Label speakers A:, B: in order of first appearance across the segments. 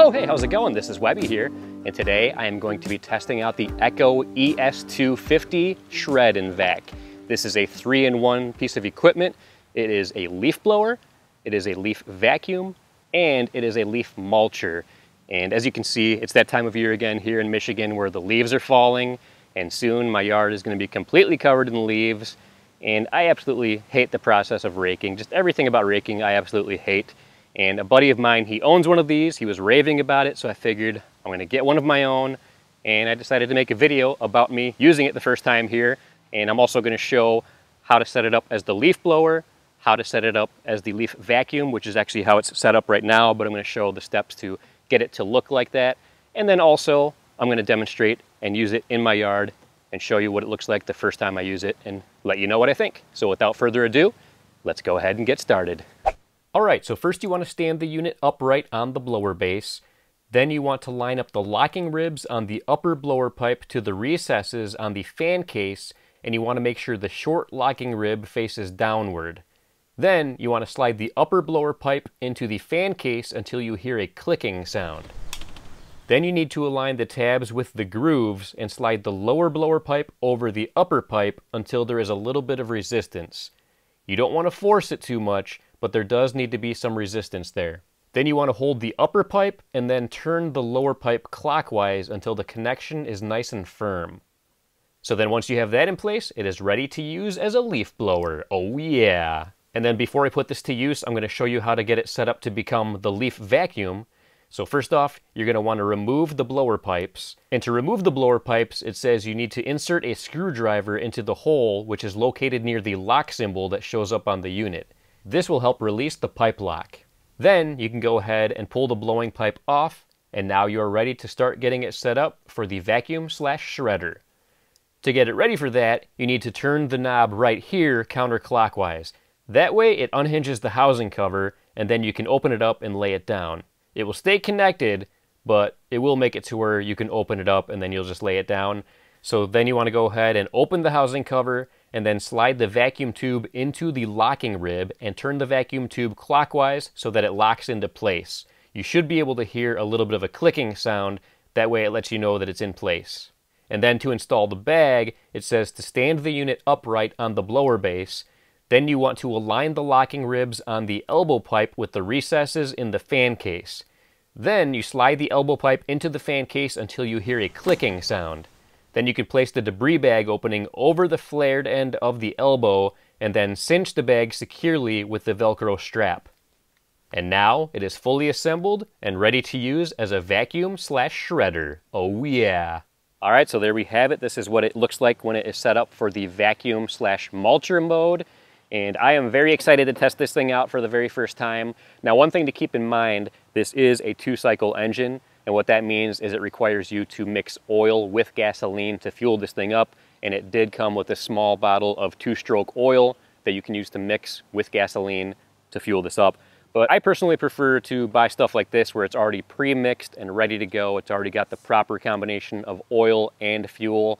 A: Oh, hey, how's it going? This is Webby here, and today I am going to be testing out the Echo ES-250 Shred and Vac. This is a 3-in-1 piece of equipment. It is a leaf blower, it is a leaf vacuum, and it is a leaf mulcher. And as you can see, it's that time of year again here in Michigan where the leaves are falling, and soon my yard is going to be completely covered in leaves. And I absolutely hate the process of raking. Just everything about raking I absolutely hate. And a buddy of mine, he owns one of these. He was raving about it, so I figured I'm going to get one of my own. And I decided to make a video about me using it the first time here. And I'm also going to show how to set it up as the leaf blower, how to set it up as the leaf vacuum, which is actually how it's set up right now, but I'm going to show the steps to get it to look like that. And then also, I'm going to demonstrate and use it in my yard and show you what it looks like the first time I use it and let you know what I think. So without further ado, let's go ahead and get started. All right, so first you want to stand the unit upright on the blower base. Then you want to line up the locking ribs on the upper blower pipe to the recesses on the fan case, and you want to make sure the short locking rib faces downward. Then you want to slide the upper blower pipe into the fan case until you hear a clicking sound. Then you need to align the tabs with the grooves and slide the lower blower pipe over the upper pipe until there is a little bit of resistance. You don't want to force it too much, but there does need to be some resistance there. Then you want to hold the upper pipe and then turn the lower pipe clockwise until the connection is nice and firm. So then once you have that in place, it is ready to use as a leaf blower. Oh yeah! And then before I put this to use, I'm going to show you how to get it set up to become the leaf vacuum. So first off, you're going to want to remove the blower pipes. And to remove the blower pipes, it says you need to insert a screwdriver into the hole which is located near the lock symbol that shows up on the unit. This will help release the pipe lock. Then you can go ahead and pull the blowing pipe off, and now you're ready to start getting it set up for the vacuum/shredder. To get it ready for that, you need to turn the knob right here counterclockwise. That way it unhinges the housing cover, and then you can open it up and lay it down. It will stay connected, but it will make it to where you can open it up and then you'll just lay it down. So then you want to go ahead and open the housing cover and then slide the vacuum tube into the locking rib and turn the vacuum tube clockwise so that it locks into place. You should be able to hear a little bit of a clicking sound. That way it lets you know that it's in place. And then to install the bag, it says to stand the unit upright on the blower base. Then you want to align the locking ribs on the elbow pipe with the recesses in the fan case. Then you slide the elbow pipe into the fan case until you hear a clicking sound. Then you can place the debris bag opening over the flared end of the elbow and then cinch the bag securely with the Velcro strap. And now it is fully assembled and ready to use as a vacuum/shredder. Oh yeah! Alright, so there we have it. This is what it looks like when it is set up for the vacuum/mulcher mode. And I am very excited to test this thing out for the very first time. Now, one thing to keep in mind, this is a 2-cycle engine, and what that means is it requires you to mix oil with gasoline to fuel this thing up, and it did come with a small bottle of 2-stroke oil that you can use to mix with gasoline to fuel this up. But I personally prefer to buy stuff like this where it's already pre-mixed and ready to go. It's already got the proper combination of oil and fuel,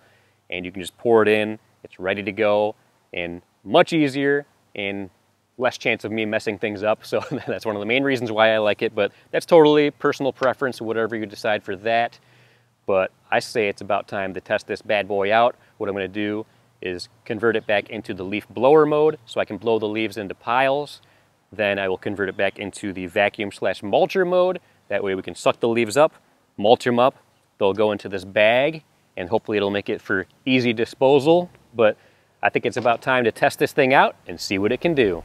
A: and you can just pour it in, it's ready to go, and much easier and less chance of me messing things up. So that's one of the main reasons why I like it, but that's totally personal preference, whatever you decide for that. But I say it's about time to test this bad boy out. What I'm going to do is convert it back into the leaf blower mode so I can blow the leaves into piles. Then I will convert it back into the vacuum/mulcher mode. That way we can suck the leaves up, mulch them up. They'll go into this bag and hopefully it'll make it for easy disposal. But I think it's about time to test this thing out and see what it can do.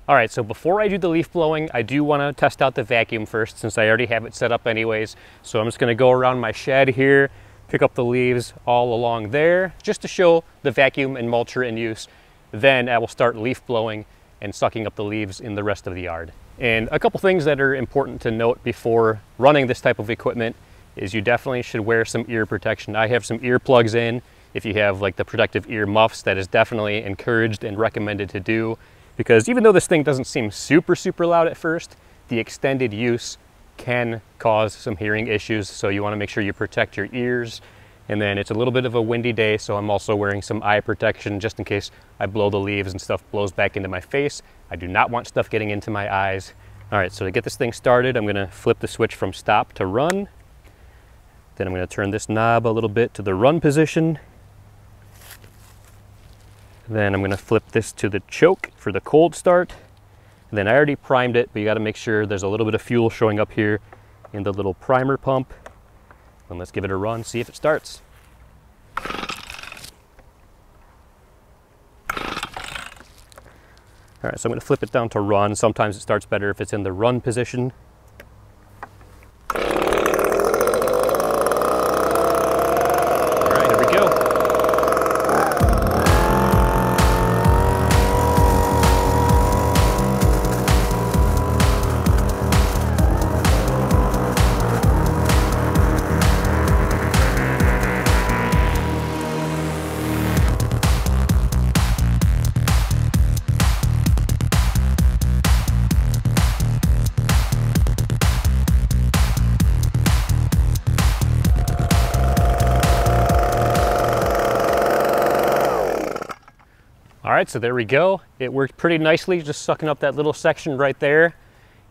A: All right, so before I do the leaf blowing, I do want to test out the vacuum first since I already have it set up anyways. So I'm just going to go around my shed here, pick up the leaves all along there, just to show the vacuum and mulcher in use. Then I will start leaf blowing and sucking up the leaves in the rest of the yard. And a couple things that are important to note before running this type of equipment is you definitely should wear some ear protection. I have some earplugs in. If you have like the protective ear muffs, that is definitely encouraged and recommended to do, because even though this thing doesn't seem super loud at first, the extended use can cause some hearing issues. So you want to make sure you protect your ears. And then it's a little bit of a windy day, so I'm also wearing some eye protection just in case I blow the leaves and stuff blows back into my face. I do not want stuff getting into my eyes. All right, so to get this thing started, I'm gonna flip the switch from stop to run. Then I'm gonna turn this knob a little bit to the run position. Then I'm gonna flip this to the choke for the cold start. And then I already primed it, but you gotta make sure there's a little bit of fuel showing up here in the little primer pump. And let's give it a run, see if it starts. All right, so I'm gonna flip it down to run. Sometimes it starts better if it's in the run position. All right, here we go. All right, so there we go. It worked pretty nicely, just sucking up that little section right there.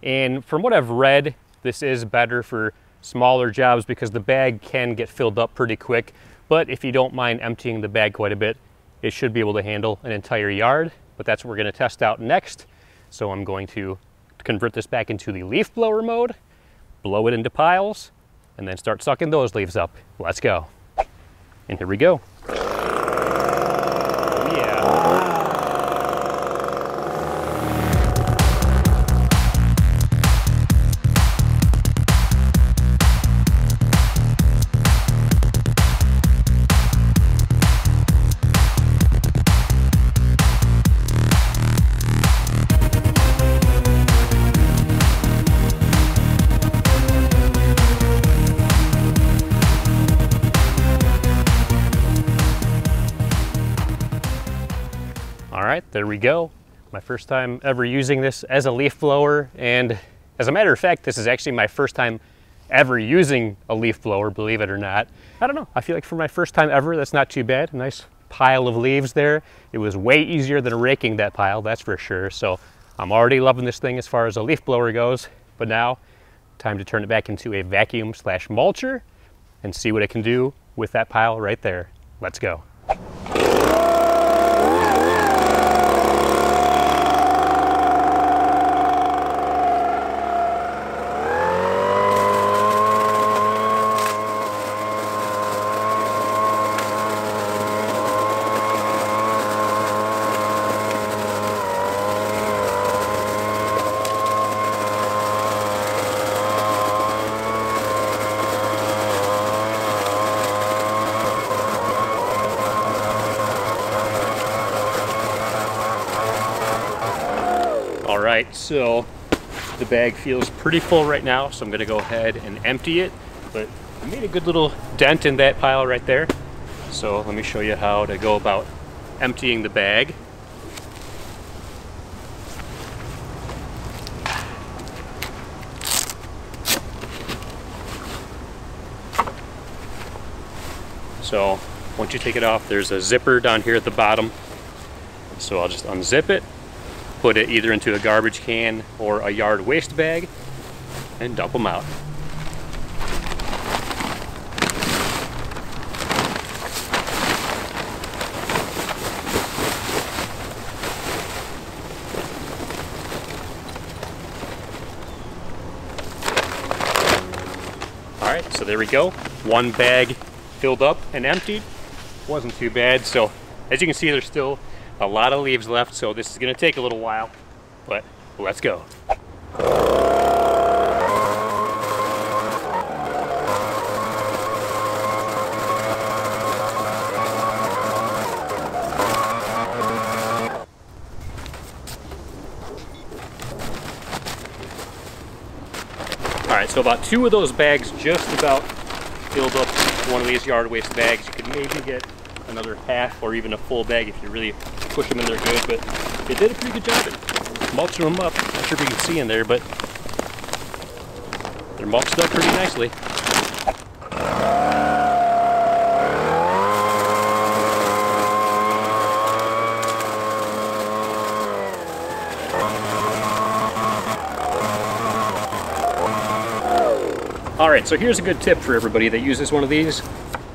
A: And from what I've read, this is better for smaller jobs because the bag can get filled up pretty quick. But if you don't mind emptying the bag quite a bit, it should be able to handle an entire yard. But that's what we're gonna test out next. So I'm going to convert this back into the leaf blower mode, blow it into piles, and then start sucking those leaves up. Let's go. And here we go. All right, there we go. My first time ever using this as a leaf blower. And as a matter of fact, this is actually my first time ever using a leaf blower, believe it or not. I don't know, I feel like for my first time ever, that's not too bad. A nice pile of leaves there. It was way easier than raking that pile, that's for sure. So I'm already loving this thing as far as a leaf blower goes. But now, time to turn it back into a vacuum/mulcher and see what it can do with that pile right there. Let's go. All right, so the bag feels pretty full right now, so I'm gonna go ahead and empty it, but I made a good little dent in that pile right there. So let me show you how to go about emptying the bag. So once you take it off, there's a zipper down here at the bottom. So I'll just unzip it, put it either into a garbage can or a yard waste bag, and dump them out. All right, so there we go. One bag filled up and emptied. Wasn't too bad. So as you can see, there's still a lot of leaves left, so this is gonna take a little while, but let's go. All right, so about 2 of those bags just about filled up one of these yard waste bags. You could maybe get another half or even a full bag if you really push them in there good, but it did a pretty good job at mulching them up. Not sure if you can see in there, but they're mulched up pretty nicely. All right, so here's a good tip for everybody that uses one of these.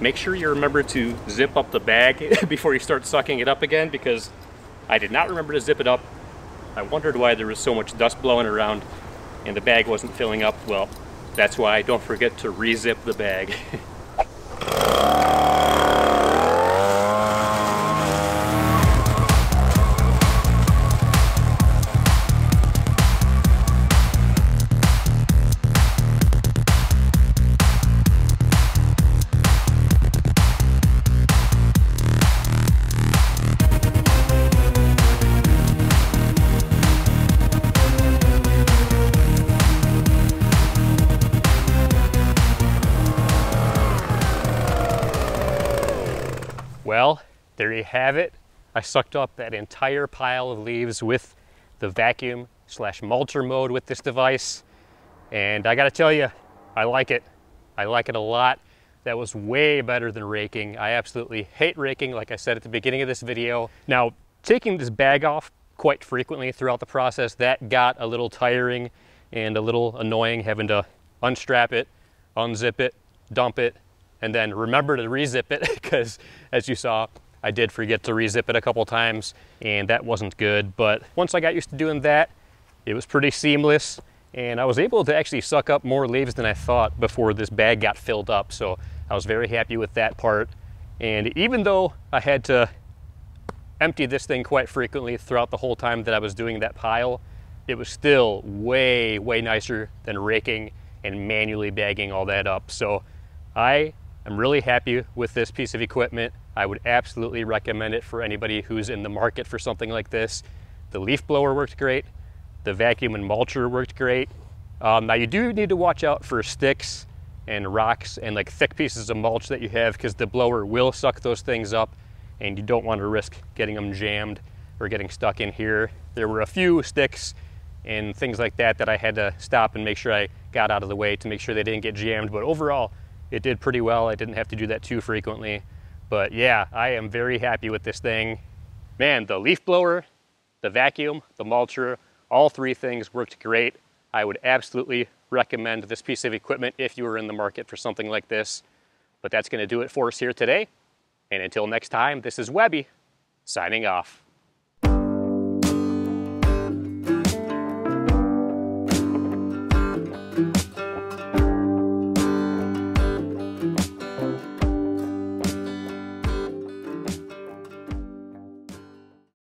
A: Make sure you remember to zip up the bag before you start sucking it up again, because I did not remember to zip it up. I wondered why there was so much dust blowing around and the bag wasn't filling up. Well, that's why. Don't forget to re-zip the bag. Well, there you have it. I sucked up that entire pile of leaves with the vacuum / mulcher mode with this device. And I gotta tell you, I like it. I like it a lot. That was way better than raking. I absolutely hate raking, like I said at the beginning of this video. Now, taking this bag off quite frequently throughout the process, that got a little tiring and a little annoying, having to unstrap it, unzip it, dump it, and then remember to re-zip it, because as you saw, I did forget to re-zip it a couple times and that wasn't good. But once I got used to doing that, it was pretty seamless and I was able to actually suck up more leaves than I thought before this bag got filled up. So I was very happy with that part. And even though I had to empty this thing quite frequently throughout the whole time that I was doing that pile, it was still way, way nicer than raking and manually bagging all that up. So I'm really happy with this piece of equipment. I would absolutely recommend it for anybody who's in the market for something like this. The leaf blower worked great. The vacuum and mulcher worked great. Now you do need to watch out for sticks and rocks and like thick pieces of mulch that you have, because the blower will suck those things up and you don't want to risk getting them jammed or getting stuck in here. There were a few sticks and things like that that I had to stop and make sure I got out of the way to make sure they didn't get jammed, but overall it did pretty well. I didn't have to do that too frequently. But yeah, I am very happy with this thing. Man, the leaf blower, the vacuum, the mulcher, all three things worked great. I would absolutely recommend this piece of equipment if you were in the market for something like this. But that's going to do it for us here today. And until next time, this is Webby, signing off.